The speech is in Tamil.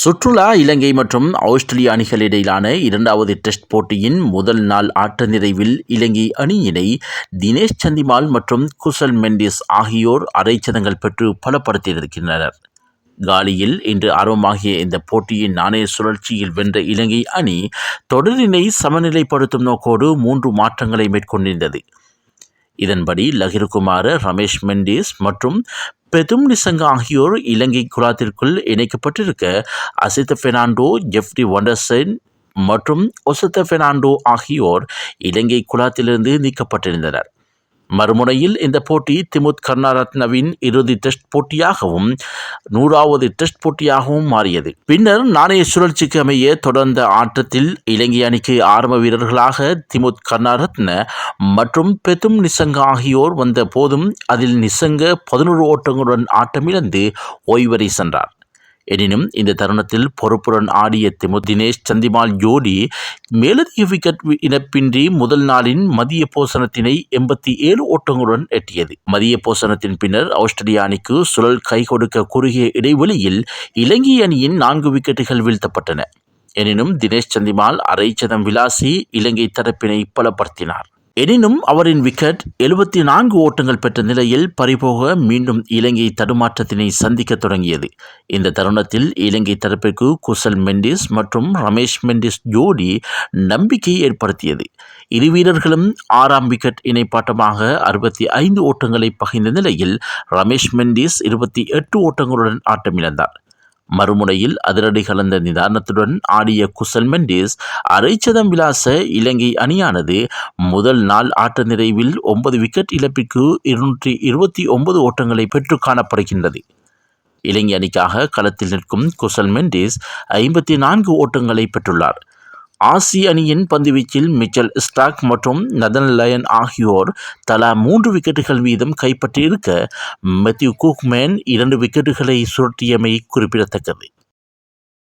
சுற்றுலா இலங்கை மற்றும் ஆஸ்திரேலிய அணிகளிடையிலான இரண்டாவது டெஸ்ட் போட்டியின் முதல் நாள் ஆட்ட நிறைவில் இலங்கை அணியினை தினேஷ் சந்திமால் மற்றும் குசல் மெண்டிஸ் ஆகியோர் அரைச்சதங்கள் பெற்று பலப்படுத்தியிருக்கின்றனர். காலியில் இன்று ஆரம்பமாகிய இந்த போட்டியின் நாணய சுழற்சியில் வென்ற இலங்கை அணி தொடரினை சமநிலைப்படுத்தும் நோக்கோடு 3 மாற்றங்களை மேற்கொண்டிருந்தது. இதன்படி லகிருகுமார, ரமேஷ் மெண்டிஸ் மற்றும் பெதும் நிசங்க ஆகியோர் இலங்கை குழாத்திற்குள் இணைக்கப்பட்டிருக்க, அசித்த பெர்னாண்டோ, ஜெஃப்ரி வண்டர்சன் மற்றும் ஒசத்த பெர்னாண்டோ ஆகியோர் இலங்கை குழாத்திலிருந்து நீக்கப்பட்டிருந்தனர். மறுமுனையில் இந்த போட்டி திமுத் கருணாரத்னவின் இறுதி டெஸ்ட் போட்டியாகவும் 100வது டெஸ்ட் போட்டியாகவும் மாறியது. பின்னர் நாணய சுழற்சிக்கு அமைய தொடர்ந்த ஆட்டத்தில் இலங்கை அணிக்கு ஆரம்ப வீரர்களாக திமுத் கருணாரத்ன மற்றும் பெதும் நிசங்க ஆகியோர் வந்த போதும் அதில் நிசங்க 11 ஓட்டங்களுடன் ஆட்டமிழந்து ஓய்வறை சென்றார். எனினும் இந்த தருணத்தில் பொறுப்புடன் ஆடிய தினேஷ் சந்திமால் ஜோடி மேலதிக விக்கெட் இழப்பின்றி முதல் நாளின் மதிய போசனத்தினை 87 ஓட்டங்களுடன் எட்டியது. மதிய போசனத்தின் பின்னர் ஆஸ்திரேலிய அணிக்கு சுழல் கை கொடுக்க குறுகிய இடைவெளியில் இலங்கை அணியின் 4 விக்கெட்டுகள் வீழ்த்தப்பட்டன. எனினும் தினேஷ் சந்திமால் அரைச்சதம் விளாசி இலங்கை தரப்பினை பலப்படுத்தினார். எனினும் அவரின் விக்கெட் 74 ஓட்டங்கள் பெற்ற நிலையில் பறிபோக மீண்டும் இலங்கை தடுமாற்றத்தினை சந்திக்க தொடங்கியது. இந்த தருணத்தில் இலங்கை தரப்பிற்கு குசல் மெண்டிஸ் மற்றும் ரமேஷ் மெண்டிஸ் ஜோடி நம்பிக்கை ஏற்படுத்தியது. இரு வீரர்களும் 6ஆம் விக்கெட் இணைப்பாட்டமாக 65 ஓட்டங்களை பகிர்ந்த நிலையில் ரமேஷ் மெண்டிஸ் 28 ஓட்டங்களுடன் ஆட்டமிழந்தார். மறுமுனையில் அதிரடி கலந்த நிதானத்துடன் ஆடிய குசல் மெண்டிஸ் அரைச்சதம் விளாச இலங்கை அணியானது முதல் நாள் ஆட்ட நிறைவில் 9 விக்கெட் இழப்பிற்கு 229 ஓட்டங்களை பெற்று காணப்படுகின்றது. இலங்கை அணிக்காக களத்தில் நிற்கும் குசல் மெண்டிஸ் 54 ஓட்டங்களை பெற்றுள்ளார். ஆசிய அணியின் பந்துவீச்சில் மிச்சல் ஸ்டார்க் மற்றும் நதன் லயன் ஆகியோர் தலா 3 விக்கெட்டுகள் வீதம் கைப்பற்றியிருக்க, மேத்யூ குக்மேன் 2 விக்கெட்டுகளை சுழற்றியமை குறிப்பிடத்தக்கது.